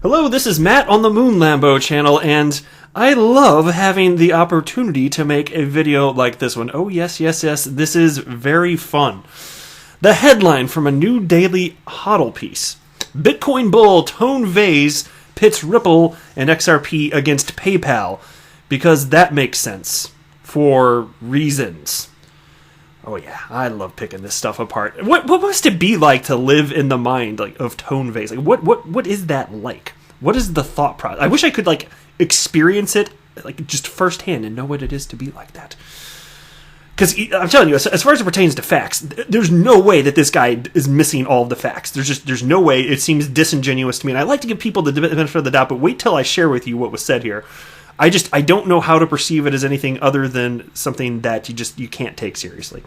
Hello, this is Matt on the Moon Lambo channel, and I love having the opportunity to make a video like this one. Oh, yes, this is very fun. The headline from a new daily HODL piece. Bitcoin bull Tone Vays pits Ripple and XRP against PayPal, because that makes sense. For reasons. Oh yeah, I love picking this stuff apart. What must it be like to live in the mind of Tone Vays? What is that like? What is the thought process? I wish I could experience it just firsthand and know what it is to be like that. Because I'm telling you, as far as it pertains to facts, there's no way that this guy is missing all of the facts. There's no way. It seems disingenuous to me, and I like to give people the benefit of the doubt. But wait till I share with you what was said here. I don't know how to perceive it as anything other than something that you can't take seriously.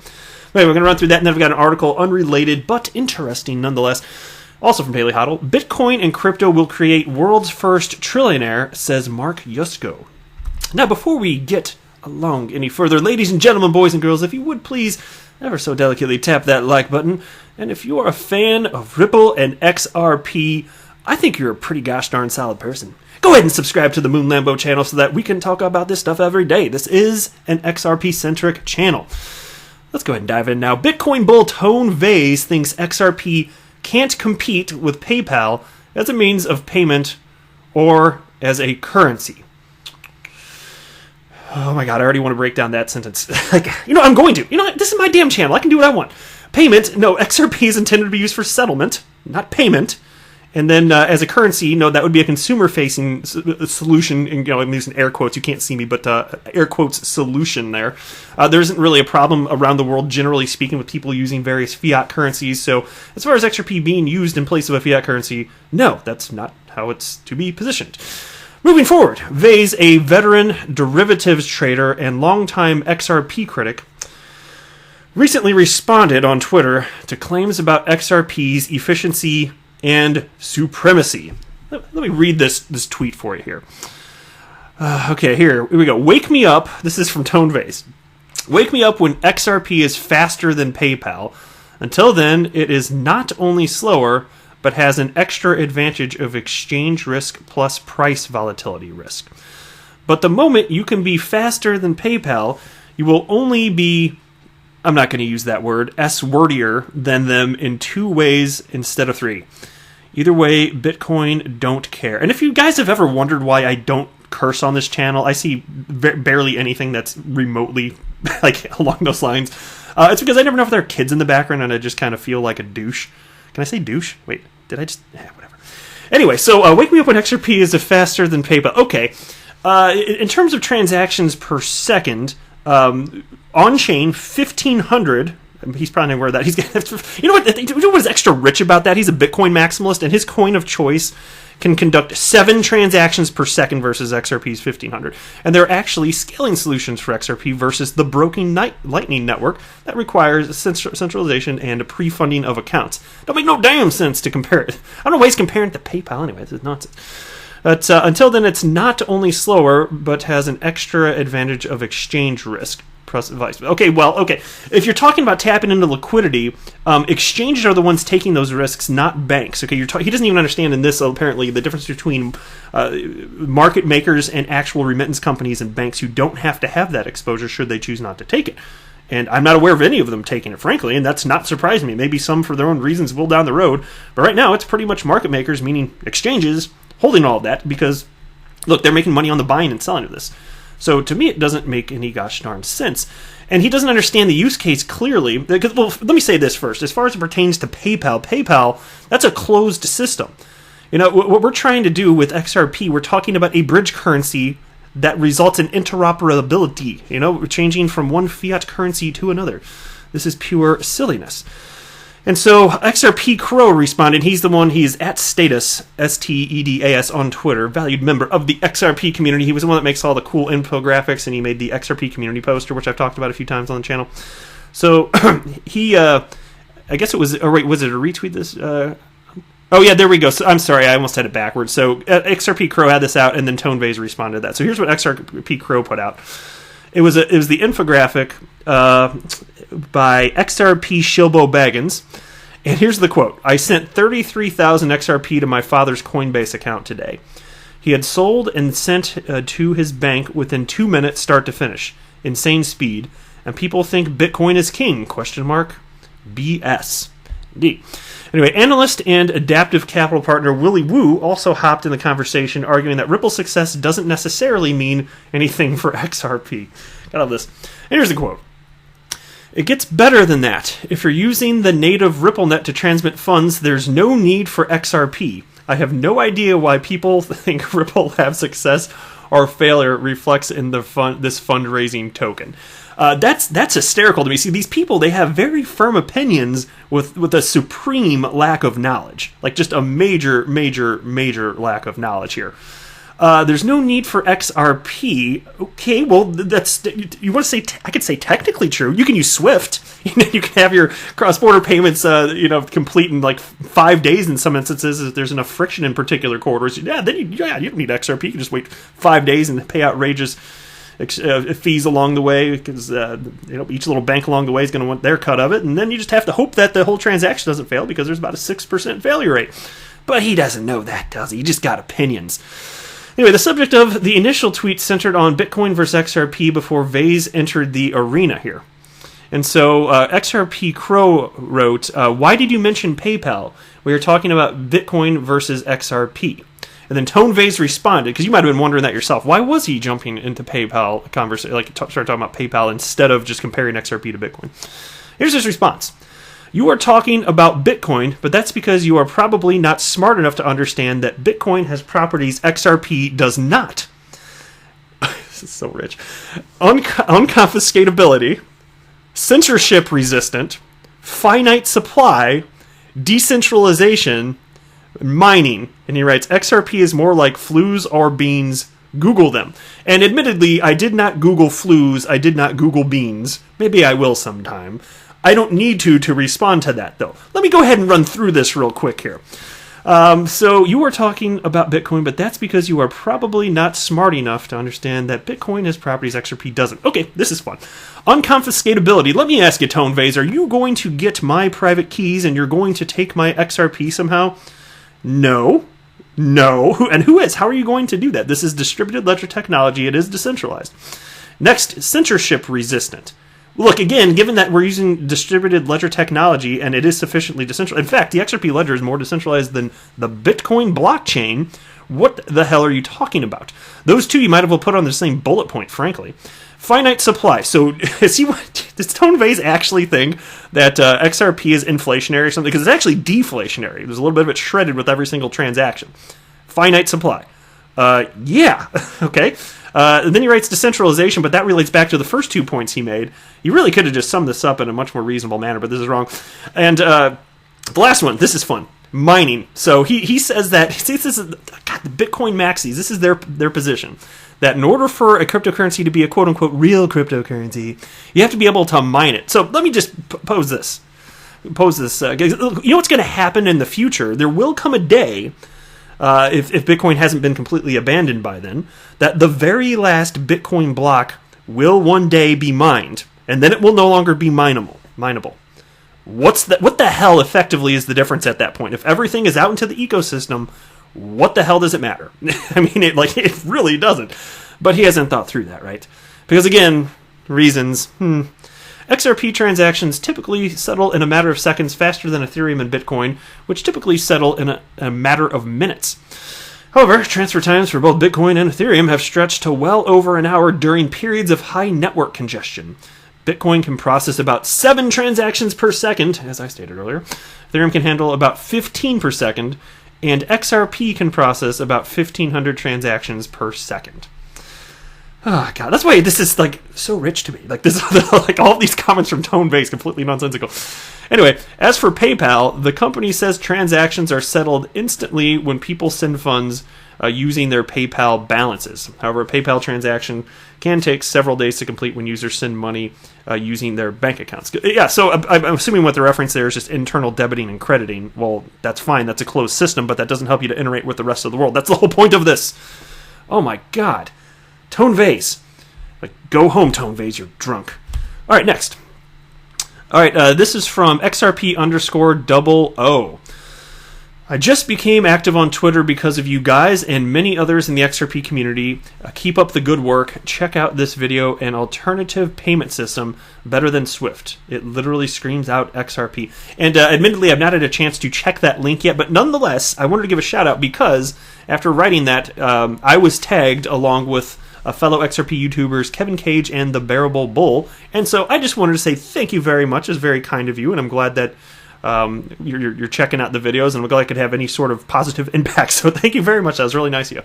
Anyway, we're going to run through that, and then we've got an article unrelated but interesting nonetheless. Also from Daily HODL, Bitcoin and crypto will create world's first trillionaire, says Mark Yusko. Now, before we get along any further, ladies and gentlemen, boys and girls, if you would please ever so delicately tap that like button, and if you're a fan of Ripple and XRP, I think you're a pretty gosh darn solid person. Go ahead and subscribe to the Moon Lambo channel so that we can talk about this stuff every day. This is an XRP-centric channel. Let's go ahead and dive in now. Bitcoin bull Tone Vays thinks XRP can't compete with PayPal as a means of payment or as a currency. Oh my god, I already want to break down that sentence. I'm going to. This is my damn channel. I can do what I want. Payment, no, XRP is intended to be used for settlement, not payment. And then as a currency, that would be a consumer-facing solution. And, I'm using air quotes. You can't see me, but air quotes solution there. There isn't really a problem around the world, generally speaking, with people using various fiat currencies. So as far as XRP being used in place of a fiat currency, no, that's not how it's to be positioned. Moving forward, Vays, a veteran derivatives trader and longtime XRP critic, recently responded on Twitter to claims about XRP's efficiency and supremacy. Let me read this tweet for you here. Okay, here we go. Wake me up. This is from Tone Vays. Wake me up when XRP is faster than PayPal. Until then, it is not only slower, but has an extra advantage of exchange risk plus price volatility risk. But the moment you can be faster than PayPal, you will only be, I'm not going to use that word, S-wordier than them in 2 ways instead of 3. Either way, Bitcoin don't care. And if you guys have ever wondered why I don't curse on this channel, I see barely anything that's remotely along those lines. It's because I never know if there are kids in the background and I just kind of feel like a douche. Can I say douche? Wait, did I just... whatever. Anyway, so wake me up when XRP is faster than PayPal. Okay, in terms of transactions per second, on-chain, 1,500... He's probably not aware of that. He's you know what is extra rich about that? He's a Bitcoin maximalist, and his coin of choice can conduct 7 transactions per second versus XRP's 1,500. And there are actually scaling solutions for XRP versus the broken Lightning Network that requires centralization and a pre-funding of accounts. Don't make no damn sense to compare it. I don't know why he's comparing it to PayPal anyway. This is nonsense. But until then, it's not only slower, but has an extra advantage of exchange risk. Okay. If you're talking about tapping into liquidity, exchanges are the ones taking those risks, not banks. Okay, he doesn't even understand in this, apparently, the difference between market makers and actual remittance companies and banks who don't have to have that exposure should they choose not to take it. And I'm not aware of any of them taking it, frankly, and that's not surprising me. Maybe some for their own reasons will down the road. But right now, it's pretty much market makers, meaning exchanges, holding all of that because, look, they're making money on the buying and selling of this. So to me, it doesn't make any gosh darn sense. And he doesn't understand the use case clearly. Because, well, let me say this first. As far as it pertains to PayPal, that's a closed system. What we're trying to do with XRP, we're talking about a bridge currency that results in interoperability. We're changing from one fiat currency to another. This is pure silliness. And so XRP Crow responded. He's at Status, S-T-E-D-A-S on Twitter, valued member of the XRP community. He was the one that makes all the cool infographics, and he made the XRP community poster, which I've talked about a few times on the channel. So he, I guess it was, was it a retweet this? Oh yeah, there we go. So, I'm sorry, I almost had it backwards. So XRP Crow had this out, and then Tone Vays responded to that. So here's what XRP Crow put out. It was the infographic by XRP Shilbo Baggins, And here's the quote. I sent 33,000 XRP to my father's Coinbase account today. He had sold and sent to his bank within 2 minutes start to finish. Insane speed. And people think Bitcoin is king, ? BS. Indeed. Anyway, analyst and adaptive capital partner Willy Woo also hopped in the conversation, arguing that Ripple's success doesn't necessarily mean anything for XRP. Got all this. And here's the quote. It gets better than that. If you're using the native RippleNet to transmit funds, there's no need for XRP. I have no idea why people think Ripple have success or failure reflects in this fundraising token. That's hysterical to me. See, these people, they have very firm opinions with a supreme lack of knowledge. Like, just a major, major, major lack of knowledge here. There's no need for XRP. Okay, well, that's, you want to say, I could say technically true. You can use Swift. You can have your cross-border payments, complete in like 5 days in some instances if there's enough friction in particular corridors. Yeah, then you don't need XRP. You can just wait 5 days and pay outrageous fees along the way, because each little bank along the way is going to want their cut of it, and then you just have to hope that the whole transaction doesn't fail, because there's about a 6% failure rate. But he doesn't know that, does he? He just got opinions. Anyway, the subject of the initial tweet centered on Bitcoin versus XRP before Vase entered the arena here. And so XRP Crow wrote, why did you mention PayPal? We are talking about Bitcoin versus XRP. And then Tone Vase responded, because you might have been wondering that yourself. Why was he jumping into PayPal conversation, started talking about PayPal instead of just comparing XRP to Bitcoin? Here's his response. You are talking about Bitcoin, but that's because you are probably not smart enough to understand that Bitcoin has properties XRP does not. This is so rich. Unconfiscatability, censorship resistant, finite supply, decentralization, mining. And he writes, XRP is more like flues or beans. Google them. And admittedly, I did not Google flues. I did not Google beans. Maybe I will sometime. I don't need to respond to that, though. Let me go ahead and run through this real quick here. So you are talking about Bitcoin, but that's because you are probably not smart enough to understand that Bitcoin has properties XRP doesn't. Okay, this is fun. Unconfiscatability. Let me ask you, Tone Vase, are you going to get my private keys and you're going to take my XRP somehow? No. And who is? How are you going to do that? This is distributed ledger technology. It is decentralized. Next, censorship resistant. Look, again, given that we're using distributed ledger technology and it is sufficiently decentralized. In fact, the XRP ledger is more decentralized than the Bitcoin blockchain. What the hell are you talking about? Those two you might have put on the same bullet point, frankly. Finite supply. So, does Tone Vase actually think that XRP is inflationary or something? Because it's actually deflationary. There's a little bit of it shredded with every single transaction. Finite supply. Yeah. Okay. And then he writes decentralization, but that relates back to the first 2 points he made. He really could have just summed this up in a much more reasonable manner, but this is wrong. And the last one, this is fun. Mining. So he says that, see, this is, God, the Bitcoin maxis, this is their position. That in order for a cryptocurrency to be a quote-unquote real cryptocurrency, you have to be able to mine it. So let me just pose this. You know what's going to happen in the future? There will come a day, if Bitcoin hasn't been completely abandoned by then, that the very last Bitcoin block will one day be mined, and then it will no longer be mineable. What the hell effectively is the difference at that point? If everything is out into the ecosystem, what the hell does it matter? I mean, it really doesn't. But he hasn't thought through that, right? Because again, reasons. XRP transactions typically settle in a matter of seconds faster than Ethereum and Bitcoin, which typically settle in a matter of minutes. However, transfer times for both Bitcoin and Ethereum have stretched to well over an hour during periods of high network congestion. Bitcoin can process about 7 transactions per second, as I stated earlier. Ethereum can handle about 15 per second, and XRP can process about 1,500 transactions per second. Oh, God, that's why this is, like, so rich to me. Like, this, like, all these comments from Tone Vase, completely nonsensical. Anyway, as for PayPal, the company says transactions are settled instantly when people send funds using their PayPal balances. However, a PayPal transaction can take several days to complete when users send money using their bank accounts. Yeah, so I'm assuming what the reference there is just internal debiting and crediting. Well, that's fine. That's a closed system, but that doesn't help you to integrate with the rest of the world. That's the whole point of this. Oh, my God. Tone Vase. Like, go home, Tone Vase. You're drunk. All right, next. All right, this is from XRP_00. I just became active on Twitter because of you guys and many others in the XRP community. Keep up the good work. Check out this video, an alternative payment system better than Swift. It literally screams out XRP. And admittedly, I've not had a chance to check that link yet, but nonetheless, I wanted to give a shout out because after writing that, I was tagged along with fellow XRP YouTubers Kevin Cage and The Bearable Bull. And so I just wanted to say thank you very much. It's very kind of you, and I'm glad that you're checking out the videos, and I'm glad I could have any sort of positive impact. So thank you very much. That was really nice of you.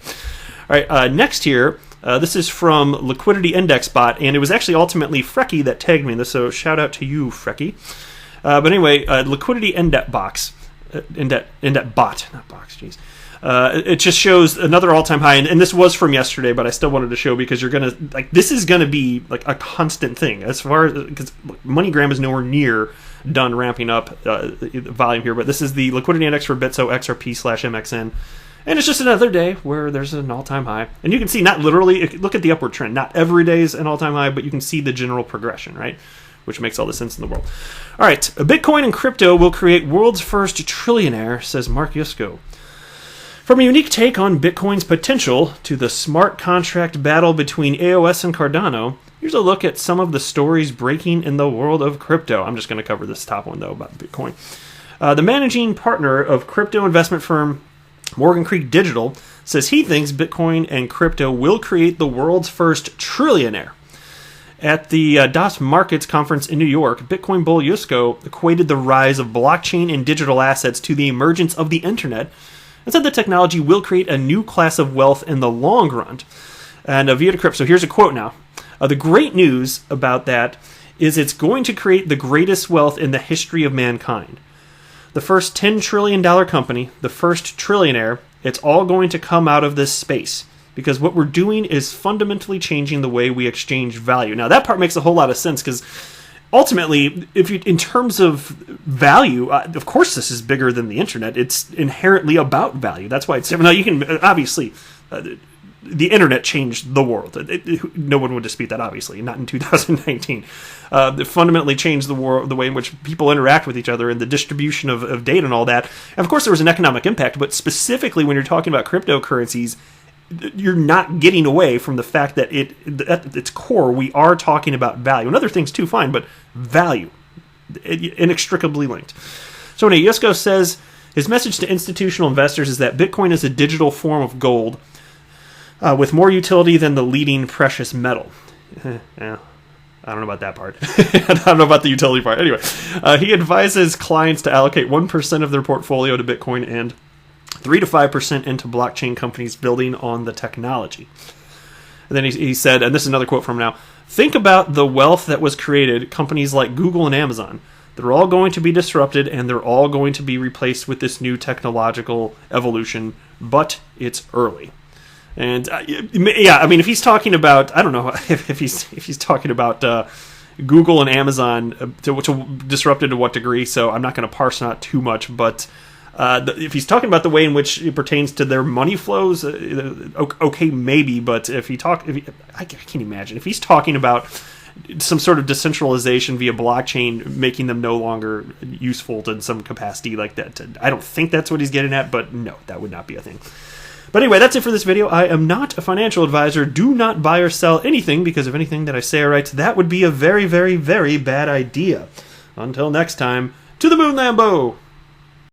All right, next here, this is from Liquidity Index Bot, and it was actually ultimately Frecky that tagged me in this, so shout out to you, Frecky. But anyway, Liquidity Index Box, Index Bot, not box, jeez. It just shows another all-time high, and this was from yesterday, but I still wanted to show because you're gonna this is gonna be like a constant thing as far as because MoneyGram is nowhere near done ramping up volume here, but this is the liquidity index for Bitso XRP/MXN, and it's just another day where there's an all-time high, and you can see not literally look at the upward trend. Not every day is an all-time high, but you can see the general progression, right? Which makes all the sense in the world. All right, Bitcoin and crypto will create world's first trillionaire, says Mark Yusko. From a unique take on Bitcoin's potential to the smart contract battle between AOS and Cardano, here's a look at some of the stories breaking in the world of crypto. I'm just going to cover this top one, though, about Bitcoin. The managing partner of crypto investment firm Morgan Creek Digital says he thinks Bitcoin and crypto will create the world's first trillionaire. At the DOS Markets conference in New York, Bitcoin bull Yusko equated the rise of blockchain and digital assets to the emergence of the internet and said the technology will create a new class of wealth in the long run. And via the crypto, so here's a quote now. The great news about that is it's going to create the greatest wealth in the history of mankind. The first $10 trillion company, the first trillionaire, it's all going to come out of this space. Because what we're doing is fundamentally changing the way we exchange value. Now, that part makes a whole lot of sense because ultimately, if you, in terms of value, of course this is bigger than the internet. It's inherently about value. That's why it's different. Now, you can, obviously, the internet changed the world. No one would dispute that, obviously, not in 2019. It fundamentally changed the world, the way in which people interact with each other and the distribution of data and all that. And of course, there was an economic impact, but specifically when you're talking about cryptocurrencies, you're not getting away from the fact that at its core, we are talking about value. And other things too, fine, but value, inextricably linked. So anyway, Yusko says his message to institutional investors is that Bitcoin is a digital form of gold with more utility than the leading precious metal. Yeah, I don't know about that part. I don't know about the utility part. Anyway, he advises clients to allocate 1% of their portfolio to Bitcoin and 3 to 5% into blockchain companies building on the technology. And then he said, and this is another quote from him now, think about the wealth that was created, companies like Google and Amazon. They're all going to be disrupted, and they're all going to be replaced with this new technological evolution, but it's early. And yeah, I mean, if he's talking about, I don't know if he's talking about Google and Amazon to disrupted to what degree, so I'm not going to parse out too much, but if he's talking about the way in which it pertains to their money flows, okay, maybe. But I can't imagine if he's talking about some sort of decentralization via blockchain, making them no longer useful in some capacity like that. I don't think that's what he's getting at, but no, that would not be a thing. But anyway, that's it for this video. I am not a financial advisor. Do not buy or sell anything because of anything that I say or write. That would be a very, very, very bad idea. Until next time, to the moon, Lambo!